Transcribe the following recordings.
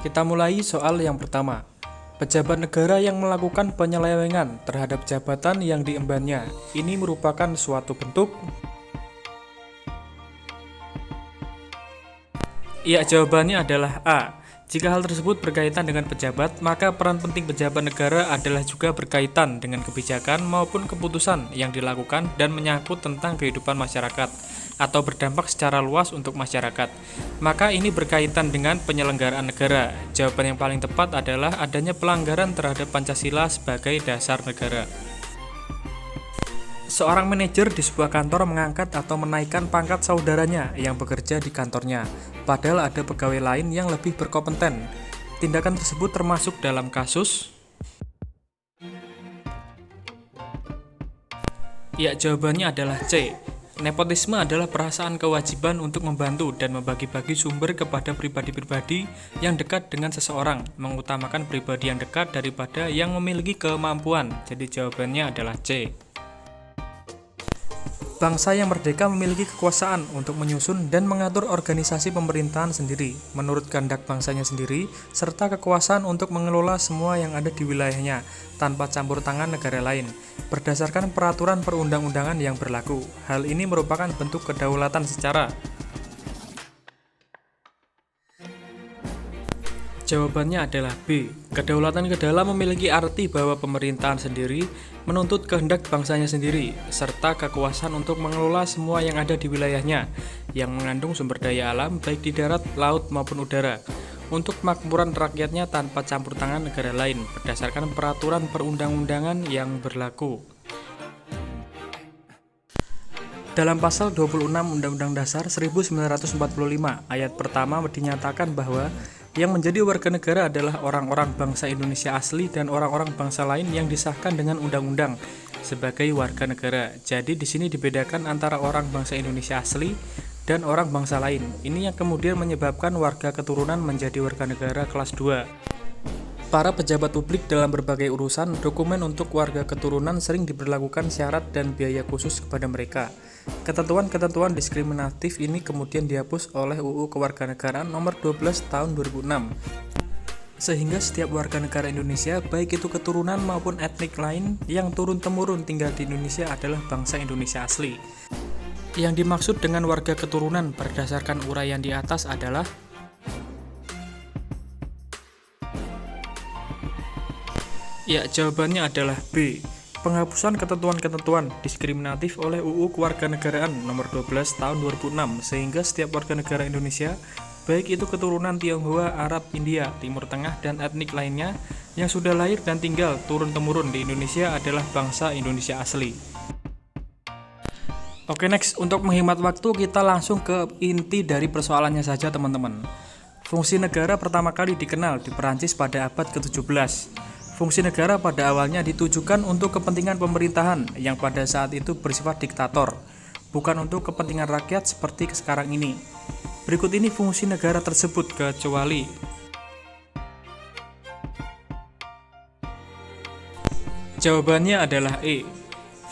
Kita mulai soal yang pertama. Pejabat negara yang melakukan penyelewengan terhadap jabatan yang diembannya, ini merupakan suatu bentuk. Ya, jawabannya adalah A. Jika hal tersebut berkaitan dengan pejabat, maka peran penting pejabat negara adalah juga berkaitan dengan kebijakan maupun keputusan yang dilakukan dan menyangkut tentang kehidupan masyarakat atau berdampak secara luas untuk masyarakat. Maka ini berkaitan dengan penyelenggaraan negara. Jawaban yang paling tepat adalah adanya pelanggaran terhadap Pancasila sebagai dasar negara. Seorang manajer di sebuah kantor mengangkat atau menaikkan pangkat saudaranya yang bekerja di kantornya, padahal ada pegawai lain yang lebih berkompeten. Tindakan tersebut termasuk dalam kasus. Ya, jawabannya adalah C. Nepotisme adalah perasaan kewajiban untuk membantu dan membagi-bagi sumber kepada pribadi-pribadi yang dekat dengan seseorang, mengutamakan pribadi yang dekat daripada yang memiliki kemampuan. Jadi jawabannya adalah C. Bangsa yang merdeka memiliki kekuasaan untuk menyusun dan mengatur organisasi pemerintahan sendiri, menurut kehendak bangsanya sendiri, serta kekuasaan untuk mengelola semua yang ada di wilayahnya, tanpa campur tangan negara lain, berdasarkan peraturan perundang-undangan yang berlaku. Hal ini merupakan bentuk kedaulatan secara. Jawabannya adalah B. Kedaulatan ke dalam memiliki arti bahwa pemerintahan sendiri menuntut kehendak bangsanya sendiri, serta kekuasaan untuk mengelola semua yang ada di wilayahnya, yang mengandung sumber daya alam baik di darat, laut maupun udara, untuk kemakmuran rakyatnya tanpa campur tangan negara lain, berdasarkan peraturan perundang-undangan yang berlaku. Dalam pasal 26 Undang-Undang Dasar 1945, ayat pertama dinyatakan bahwa yang menjadi warga negara adalah orang-orang bangsa Indonesia asli dan orang-orang bangsa lain yang disahkan dengan undang-undang sebagai warga negara. Jadi di sini dibedakan antara orang bangsa Indonesia asli dan orang bangsa lain. Ini yang kemudian menyebabkan warga keturunan menjadi warga negara kelas 2. Para pejabat publik dalam berbagai urusan, dokumen untuk warga keturunan sering diberlakukan syarat dan biaya khusus kepada mereka. Ketentuan-ketentuan diskriminatif ini kemudian dihapus oleh UU Kewarganegaraan Nomor 12 Tahun 2006. Sehingga setiap warga negara Indonesia, baik itu keturunan maupun etnik lain yang turun-temurun tinggal di Indonesia adalah bangsa Indonesia asli. Yang dimaksud dengan warga keturunan berdasarkan uraian di atas adalah ya, jawabannya adalah B. Penghapusan ketentuan-ketentuan diskriminatif oleh UU Kewarganegaraan Nomor 12 Tahun 2006 sehingga setiap warga negara Indonesia, baik itu keturunan Tionghoa, Arab, India, Timur Tengah, dan etnik lainnya yang sudah lahir dan tinggal turun-temurun di Indonesia adalah bangsa Indonesia asli. Oke, next. Untuk menghemat waktu, kita langsung ke inti dari persoalannya saja, teman-teman. Fungsi negara pertama kali dikenal di Perancis pada abad ke-17. Fungsi negara pada awalnya ditujukan untuk kepentingan pemerintahan yang pada saat itu bersifat diktator, bukan untuk kepentingan rakyat seperti sekarang ini. Berikut ini fungsi negara tersebut kecuali. Jawabannya adalah E.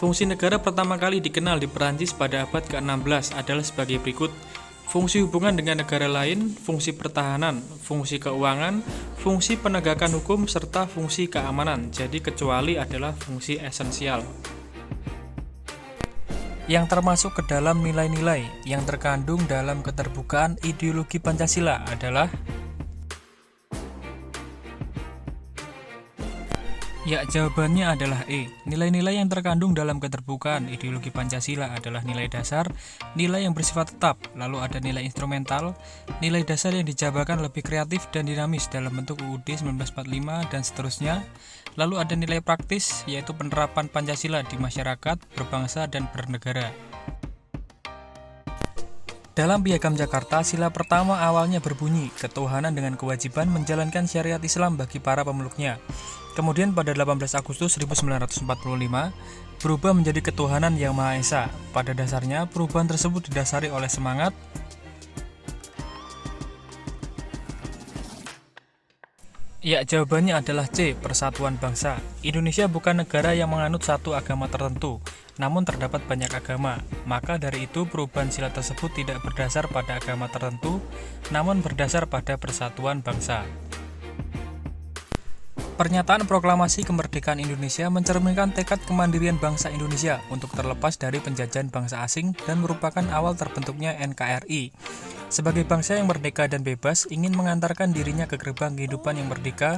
Fungsi negara pertama kali dikenal di Perancis pada abad ke-16 adalah sebagai berikut. Fungsi hubungan dengan negara lain, fungsi pertahanan, fungsi keuangan, fungsi penegakan hukum, serta fungsi keamanan. Jadi kecuali adalah fungsi esensial. Yang termasuk ke dalam nilai-nilai yang terkandung dalam keterbukaan ideologi Pancasila adalah ya, jawabannya adalah E. Nilai-nilai yang terkandung dalam keterbukaan ideologi Pancasila adalah nilai dasar, nilai yang bersifat tetap, lalu ada nilai instrumental, nilai dasar yang dijabarkan lebih kreatif dan dinamis dalam bentuk UUD 1945 dan seterusnya, lalu ada nilai praktis, yaitu penerapan Pancasila di masyarakat, berbangsa, dan bernegara. Dalam Piagam Jakarta, sila pertama awalnya berbunyi, ketuhanan dengan kewajiban menjalankan syariat Islam bagi para pemeluknya. Kemudian pada 18 Agustus 1945, berubah menjadi ketuhanan yang Maha Esa. Pada dasarnya, perubahan tersebut didasari oleh semangat ya, jawabannya adalah C. Persatuan bangsa. Indonesia bukan negara yang menganut satu agama tertentu, namun terdapat banyak agama. Maka dari itu perubahan sila tersebut tidak berdasar pada agama tertentu, namun berdasar pada persatuan bangsa. Pernyataan proklamasi kemerdekaan Indonesia mencerminkan tekad kemandirian bangsa Indonesia untuk terlepas dari penjajahan bangsa asing dan merupakan awal terbentuknya NKRI. Sebagai bangsa yang merdeka dan bebas, ingin mengantarkan dirinya ke gerbang kehidupan yang merdeka,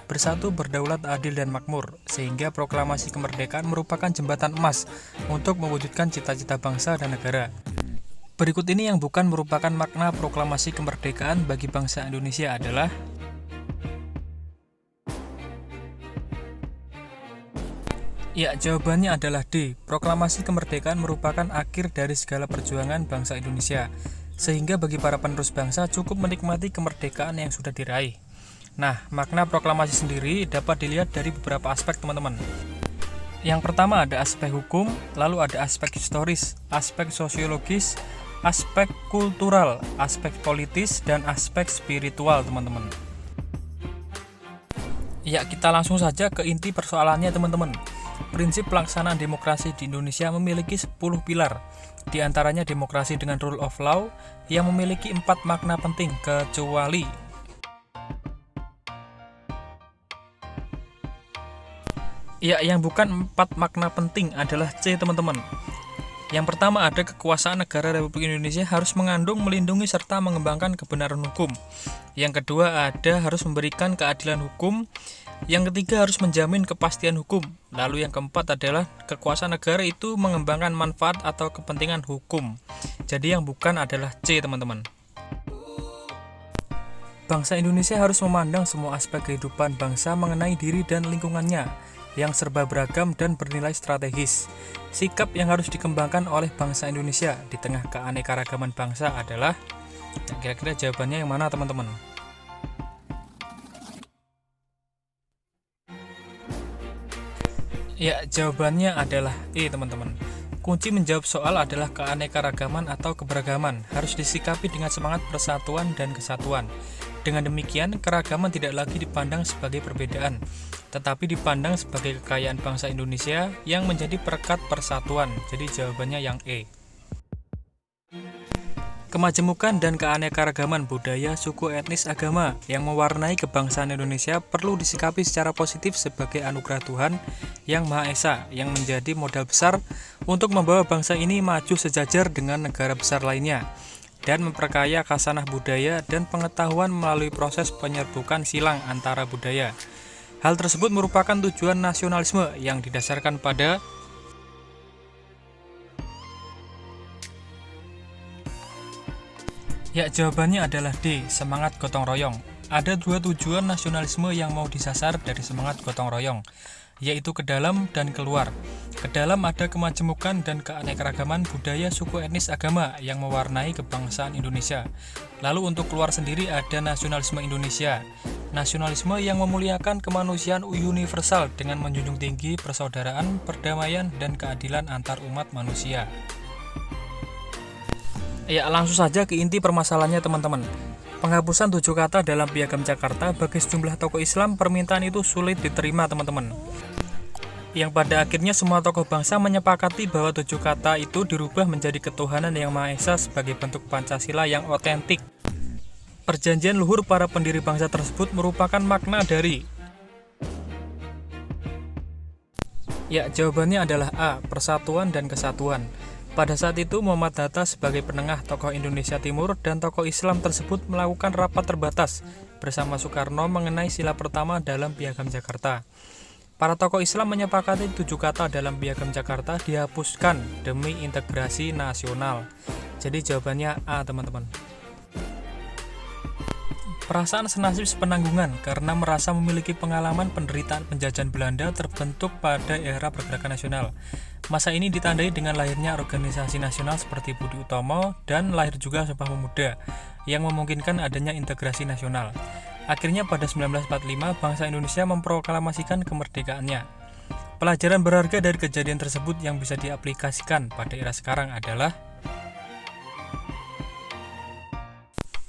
bersatu, berdaulat, adil, dan makmur, sehingga proklamasi kemerdekaan merupakan jembatan emas untuk mewujudkan cita-cita bangsa dan negara. Berikut ini yang bukan merupakan makna proklamasi kemerdekaan bagi bangsa Indonesia adalah: ya, jawabannya adalah D. Proklamasi kemerdekaan merupakan akhir dari segala perjuangan bangsa Indonesia, sehingga bagi para penerus bangsa cukup menikmati kemerdekaan yang sudah diraih. Nah, makna proklamasi sendiri dapat dilihat dari beberapa aspek, teman-teman. Yang pertama ada aspek hukum, lalu ada aspek historis, aspek sosiologis, aspek kultural, aspek politis, dan aspek spiritual, teman-teman. Ya, kita langsung saja ke inti persoalannya, teman-teman. Prinsip pelaksanaan demokrasi di Indonesia memiliki 10 pilar, di antaranya demokrasi dengan rule of law yang memiliki 4 makna penting kecuali ya, yang bukan 4 makna penting adalah C, teman-teman. Yang pertama ada kekuasaan negara Republik Indonesia harus mengandung, melindungi, serta mengembangkan kebenaran hukum. Yang kedua ada harus memberikan keadilan hukum. Yang ketiga harus menjamin kepastian hukum. Lalu yang keempat adalah kekuasaan negara itu mengembangkan manfaat atau kepentingan hukum. Jadi yang bukan adalah C, teman-teman. Bangsa Indonesia harus memandang semua aspek kehidupan bangsa mengenai diri dan lingkungannya yang serba beragam dan bernilai strategis. Sikap yang harus dikembangkan oleh bangsa Indonesia di tengah keanekaragaman bangsa adalah, kira-kira jawabannya yang mana, teman-teman? Ya, jawabannya adalah E, teman-teman. Kunci menjawab soal adalah keanekaragaman atau keberagaman harus disikapi dengan semangat persatuan dan kesatuan. Dengan demikian, keragaman tidak lagi dipandang sebagai perbedaan, tetapi dipandang sebagai kekayaan bangsa Indonesia yang menjadi perekat persatuan. Jadi jawabannya yang E. Kemajemukan dan keanekaragaman budaya, suku, etnis, agama yang mewarnai kebangsaan Indonesia perlu disikapi secara positif sebagai anugerah Tuhan Yang Maha Esa yang menjadi modal besar untuk membawa bangsa ini maju sejajar dengan negara besar lainnya dan memperkaya khasanah budaya dan pengetahuan melalui proses penyerbukan silang antara budaya. Hal tersebut merupakan tujuan nasionalisme yang didasarkan pada ya, jawabannya adalah D, semangat gotong royong. Ada dua tujuan nasionalisme yang mau disasar dari semangat gotong royong, yaitu ke dalam dan keluar. Ke dalam ada kemajemukan dan keanekaragaman budaya, suku, etnis, agama yang mewarnai kebangsaan Indonesia. Lalu untuk keluar sendiri ada nasionalisme Indonesia. Nasionalisme yang memuliakan kemanusiaan universal dengan menjunjung tinggi persaudaraan, perdamaian, dan keadilan antar umat manusia. Ya, langsung saja ke inti permasalahannya, teman-teman. Penghapusan 7 kata dalam Piagam Jakarta bagi sejumlah tokoh Islam, permintaan itu sulit diterima, teman-teman. Yang pada akhirnya semua tokoh bangsa menyepakati bahwa 7 kata itu dirubah menjadi ketuhanan Yang Maha Esa sebagai bentuk Pancasila yang otentik. Perjanjian luhur para pendiri bangsa tersebut merupakan makna dari ya, jawabannya adalah A, persatuan dan kesatuan. Pada saat itu Muhammad Hatta sebagai penengah tokoh Indonesia Timur dan tokoh Islam tersebut melakukan rapat terbatas bersama Soekarno mengenai sila pertama dalam Piagam Jakarta. Para tokoh Islam menyepakati 7 kata dalam Piagam Jakarta dihapuskan demi integrasi nasional. Jadi jawabannya A, teman-teman. Perasaan senasib sepenanggungan karena merasa memiliki pengalaman penderitaan penjajahan Belanda terbentuk pada era pergerakan nasional. Masa ini ditandai dengan lahirnya organisasi nasional seperti Budi Utomo dan lahir juga Sumpah Pemuda yang memungkinkan adanya integrasi nasional. Akhirnya pada 1945 bangsa Indonesia memproklamasikan kemerdekaannya. Pelajaran berharga dari kejadian tersebut yang bisa diaplikasikan pada era sekarang adalah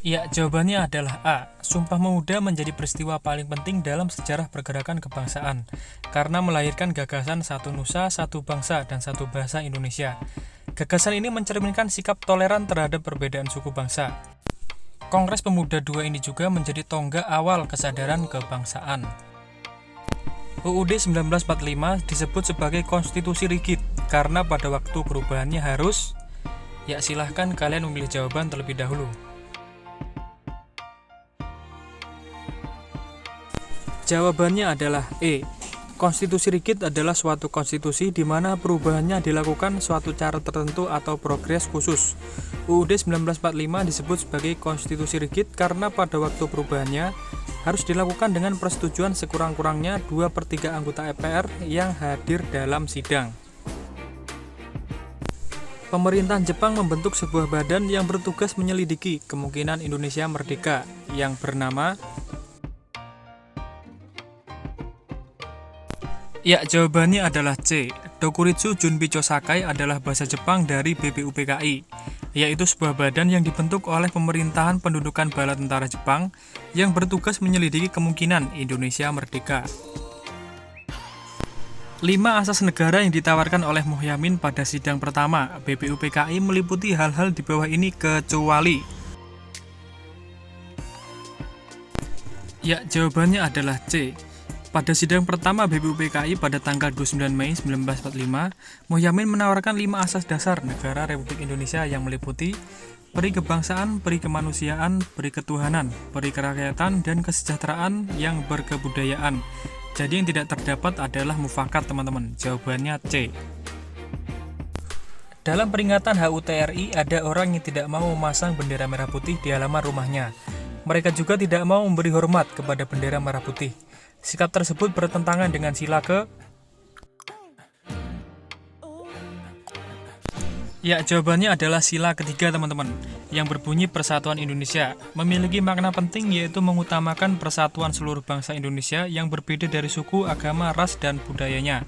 ya, jawabannya adalah A. Sumpah Pemuda menjadi peristiwa paling penting dalam sejarah pergerakan kebangsaan karena melahirkan gagasan satu nusa, satu bangsa, dan satu bahasa Indonesia. Gagasan ini mencerminkan sikap toleran terhadap perbedaan suku bangsa. Kongres Pemuda II ini juga menjadi tonggak awal kesadaran kebangsaan. UUD 1945 disebut sebagai konstitusi rigid karena pada waktu perubahannya harus. Ya, silahkan kalian memilih jawaban terlebih dahulu. Jawabannya adalah E. Konstitusi rigid adalah suatu konstitusi di mana perubahannya dilakukan suatu cara tertentu atau progres khusus. UUD 1945 disebut sebagai konstitusi rigid karena pada waktu perubahannya harus dilakukan dengan persetujuan sekurang-kurangnya 2/3 anggota MPR yang hadir dalam sidang. Pemerintahan Jepang membentuk sebuah badan yang bertugas menyelidiki kemungkinan Indonesia merdeka yang bernama. Ya, jawabannya adalah C. Dokuritsu Junbicho Sakai adalah bahasa Jepang dari BPUPKI, yaitu sebuah badan yang dibentuk oleh Pemerintahan Pendudukan Bala Tentara Jepang yang bertugas menyelidiki kemungkinan Indonesia merdeka. 5 asas negara yang ditawarkan oleh Muhyamin pada sidang pertama BPUPKI meliputi hal-hal di bawah ini kecuali. Ya, jawabannya adalah C. Pada sidang pertama BPUPKI pada tanggal 29 Mei 1945, Muhyamin menawarkan 5 asas dasar negara Republik Indonesia yang meliputi peri kebangsaan, peri kemanusiaan, peri ketuhanan, peri kerakyatan, dan kesejahteraan yang berkebudayaan. Jadi yang tidak terdapat adalah mufakat, teman-teman. Jawabannya C. Dalam peringatan HUT RI, ada orang yang tidak mau memasang bendera merah putih di halaman rumahnya. Mereka juga tidak mau memberi hormat kepada bendera merah putih. Sikap tersebut bertentangan dengan sila ke. Ya, jawabannya adalah sila ketiga, teman-teman, yang berbunyi Persatuan Indonesia. Memiliki makna penting yaitu mengutamakan persatuan seluruh bangsa Indonesia yang berbeda dari suku, agama, ras, dan budayanya.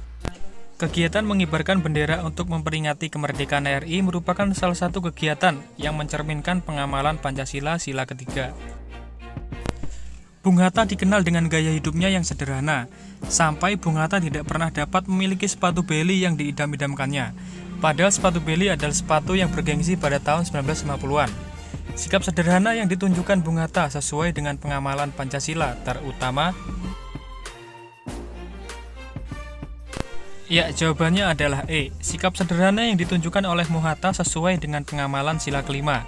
Kegiatan mengibarkan bendera untuk memperingati kemerdekaan RI merupakan salah satu kegiatan yang mencerminkan pengamalan Pancasila sila ketiga. Bung Hatta dikenal dengan gaya hidupnya yang sederhana, sampai Bung Hatta tidak pernah dapat memiliki sepatu Beli yang diidam-idamkannya. Padahal sepatu Beli adalah sepatu yang bergengsi pada tahun 1950-an. Sikap sederhana yang ditunjukkan Bung Hatta sesuai dengan pengamalan Pancasila, terutama. Ya, jawabannya adalah E. Sikap sederhana yang ditunjukkan oleh Bung Hatta sesuai dengan pengamalan sila kelima.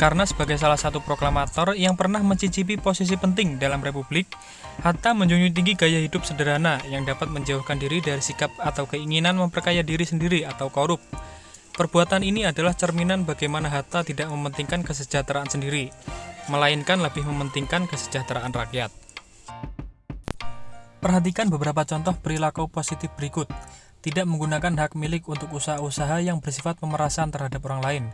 Karena sebagai salah satu proklamator yang pernah mencicipi posisi penting dalam Republik, Hatta menjunjung tinggi gaya hidup sederhana yang dapat menjauhkan diri dari sikap atau keinginan memperkaya diri sendiri atau korup. Perbuatan ini adalah cerminan bagaimana Hatta tidak mementingkan kesejahteraan sendiri, melainkan lebih mementingkan kesejahteraan rakyat. Perhatikan beberapa contoh perilaku positif berikut. Tidak menggunakan hak milik untuk usaha-usaha yang bersifat pemerasan terhadap orang lain.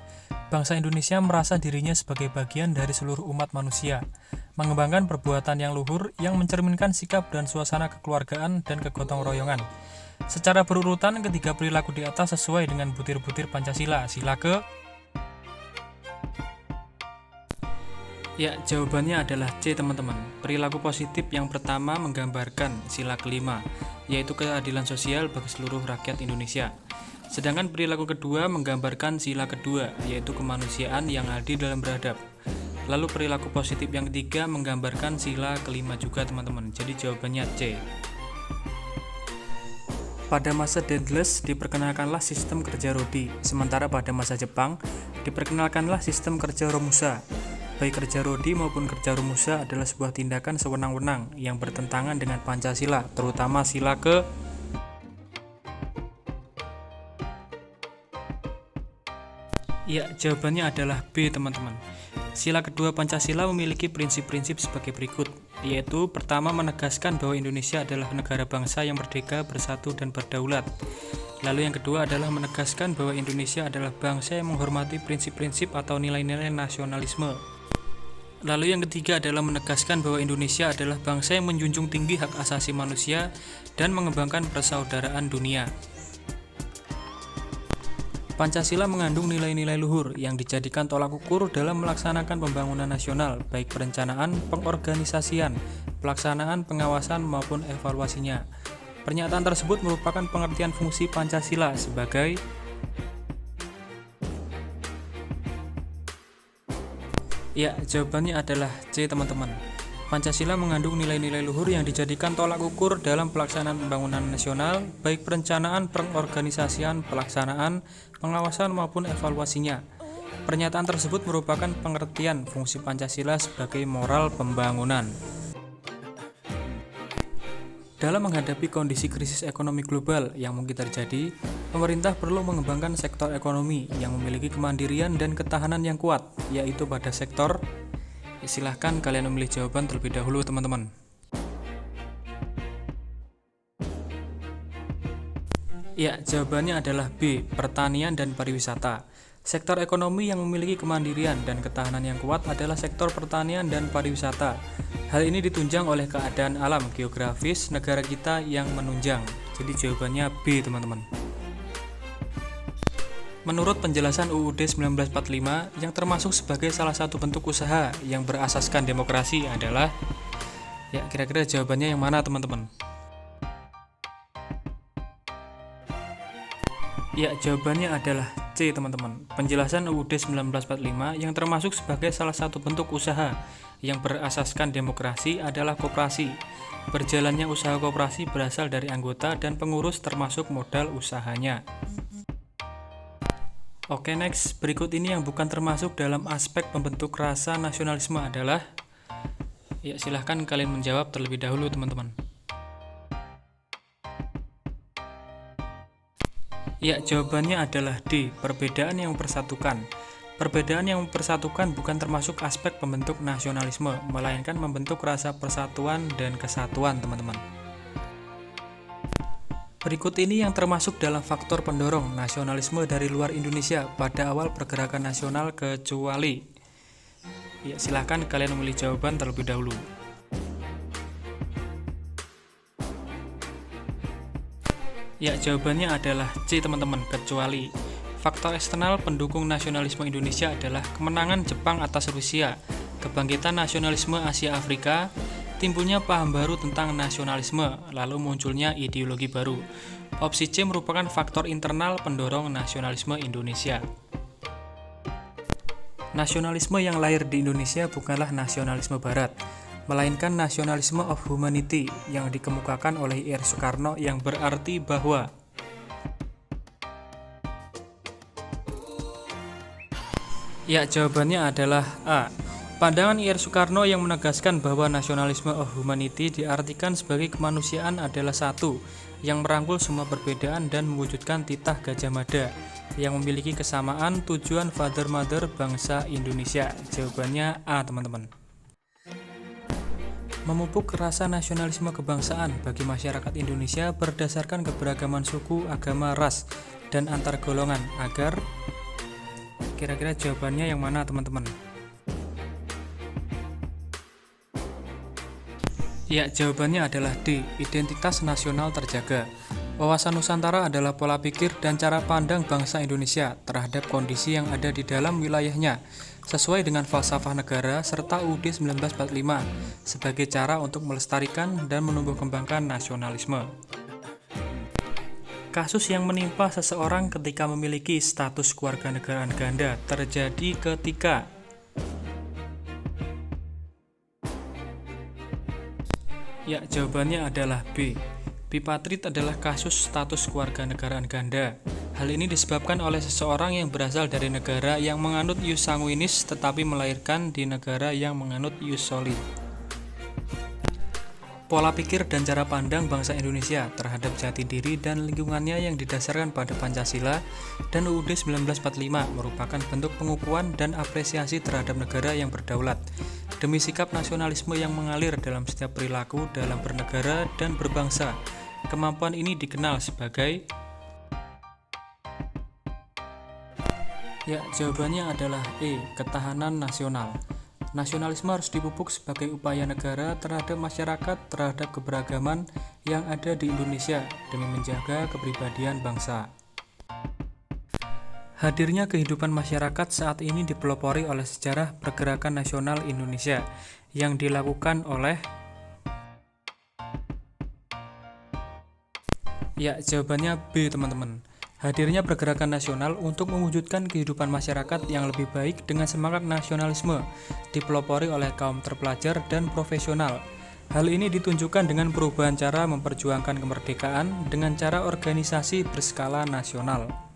Bangsa Indonesia merasa dirinya sebagai bagian dari seluruh umat manusia. Mengembangkan perbuatan yang luhur yang mencerminkan sikap dan suasana kekeluargaan dan kegotong royongan. Secara berurutan, ketiga perilaku di atas sesuai dengan butir-butir Pancasila. Sila ke. Ya, jawabannya adalah C, teman-teman. Perilaku positif yang pertama menggambarkan sila kelima, yaitu keadilan sosial bagi seluruh rakyat Indonesia. Sedangkan perilaku kedua menggambarkan sila kedua, yaitu kemanusiaan yang adil dalam beradab. Lalu perilaku positif yang ketiga menggambarkan sila kelima juga, teman-teman. Jadi jawabannya C. Pada masa Daedalus diperkenalkanlah sistem kerja Rodi, sementara pada masa Jepang diperkenalkanlah sistem kerja Romusa. Baik kerja Rodi maupun kerja Romusa adalah sebuah tindakan sewenang-wenang yang bertentangan dengan Pancasila, terutama sila ke. Ya, jawabannya adalah B, teman-teman. Sila kedua Pancasila memiliki prinsip-prinsip sebagai berikut, yaitu pertama menegaskan bahwa Indonesia adalah negara bangsa yang merdeka, bersatu, dan berdaulat. Lalu yang kedua adalah menegaskan bahwa Indonesia adalah bangsa yang menghormati prinsip-prinsip atau nilai-nilai nasionalisme. Lalu yang ketiga adalah menegaskan bahwa Indonesia adalah bangsa yang menjunjung tinggi hak asasi manusia dan mengembangkan persaudaraan dunia. Pancasila mengandung nilai-nilai luhur yang dijadikan tolak ukur dalam melaksanakan pembangunan nasional, baik perencanaan, pengorganisasian, pelaksanaan, pengawasan, maupun evaluasinya. Pernyataan tersebut merupakan pengertian fungsi Pancasila sebagai. Ya, jawabannya adalah C, teman-teman. Pancasila mengandung nilai-nilai luhur yang dijadikan tolak ukur dalam pelaksanaan pembangunan nasional, baik perencanaan, pengorganisasian, pelaksanaan, pengawasan maupun evaluasinya. Pernyataan tersebut merupakan pengertian fungsi Pancasila sebagai moral pembangunan. Dalam menghadapi kondisi krisis ekonomi global yang mungkin terjadi, pemerintah perlu mengembangkan sektor ekonomi yang memiliki kemandirian dan ketahanan yang kuat, yaitu pada sektor. Silahkan kalian memilih jawaban terlebih dahulu, teman-teman. Ya, jawabannya adalah B, pertanian dan pariwisata. Sektor ekonomi yang memiliki kemandirian dan ketahanan yang kuat adalah sektor pertanian dan pariwisata. Hal ini ditunjang oleh keadaan alam geografis negara kita yang menunjang. Jadi jawabannya B, teman-teman. Menurut penjelasan UUD 1945, yang termasuk sebagai salah satu bentuk usaha yang berasaskan demokrasi adalah, ya kira-kira jawabannya yang mana, teman-teman? Ya, jawabannya adalah C, teman-teman. Penjelasan UUD 1945 yang termasuk sebagai salah satu bentuk usaha yang berasaskan demokrasi adalah koperasi. Berjalannya usaha koperasi berasal dari anggota dan pengurus termasuk modal usahanya. Oke, next. Berikut ini yang bukan termasuk dalam aspek pembentuk rasa nasionalisme adalah, ya silahkan kalian menjawab terlebih dahulu, teman-teman. Ya, jawabannya adalah D, perbedaan yang mempersatukan. Perbedaan yang mempersatukan bukan termasuk aspek pembentuk nasionalisme, melainkan membentuk rasa persatuan dan kesatuan, teman-teman. Berikut ini yang termasuk dalam faktor pendorong nasionalisme dari luar Indonesia pada awal pergerakan nasional kecuali. Ya, silahkan kalian memilih jawaban terlebih dahulu. Ya, jawabannya adalah C, teman-teman, kecuali. Faktor eksternal pendukung nasionalisme Indonesia adalah kemenangan Jepang atas Rusia, kebangkitan nasionalisme Asia Afrika, timbulnya paham baru tentang nasionalisme, lalu munculnya ideologi baru. Opsi C merupakan faktor internal pendorong nasionalisme Indonesia. Nasionalisme yang lahir di Indonesia bukanlah nasionalisme Barat, melainkan nasionalisme of humanity yang dikemukakan oleh Ir Soekarno, yang berarti bahwa ya, jawabannya adalah A. Pandangan Ir Soekarno yang menegaskan bahwa nasionalisme of humanity diartikan sebagai kemanusiaan adalah satu, yang merangkul semua perbedaan dan mewujudkan titah Gajah Mada, yang memiliki kesamaan tujuan father-mother bangsa Indonesia. Jawabannya A, teman-teman. Memupuk rasa nasionalisme kebangsaan bagi masyarakat Indonesia berdasarkan keberagaman suku, agama, ras, dan antar golongan agar, kira-kira jawabannya yang mana, teman-teman? Ya, jawabannya adalah D, identitas nasional terjaga. Wawasan Nusantara adalah pola pikir dan cara pandang bangsa Indonesia terhadap kondisi yang ada di dalam wilayahnya, sesuai dengan falsafah negara serta UUD 1945 sebagai cara untuk melestarikan dan menumbuh kembangkan nasionalisme. Kasus yang menimpa seseorang ketika memiliki status kewarganegaraan ganda terjadi ketika ya, jawabannya adalah B. Bipatrit adalah kasus status kewarganegaraan ganda. Hal ini disebabkan oleh seseorang yang berasal dari negara yang menganut ius sanguinis tetapi melahirkan di negara yang menganut ius soli. Pola pikir dan cara pandang bangsa Indonesia terhadap jati diri dan lingkungannya yang didasarkan pada Pancasila dan UUD 1945 merupakan bentuk pengukuhan dan apresiasi terhadap negara yang berdaulat, demi sikap nasionalisme yang mengalir dalam setiap perilaku dalam bernegara dan berbangsa. Kemampuan ini dikenal sebagai, ya jawabannya adalah E, ketahanan nasional. Nasionalisme harus dipupuk sebagai upaya negara terhadap masyarakat terhadap keberagaman yang ada di Indonesia demi menjaga kepribadian bangsa. Hadirnya kehidupan masyarakat saat ini dipelopori oleh sejarah pergerakan nasional Indonesia yang dilakukan oleh, ya jawabannya B, teman-teman. Hadirnya pergerakan nasional untuk mewujudkan kehidupan masyarakat yang lebih baik dengan semangat nasionalisme, dipelopori oleh kaum terpelajar dan profesional. Hal ini ditunjukkan dengan perubahan cara memperjuangkan kemerdekaan dengan cara organisasi berskala nasional.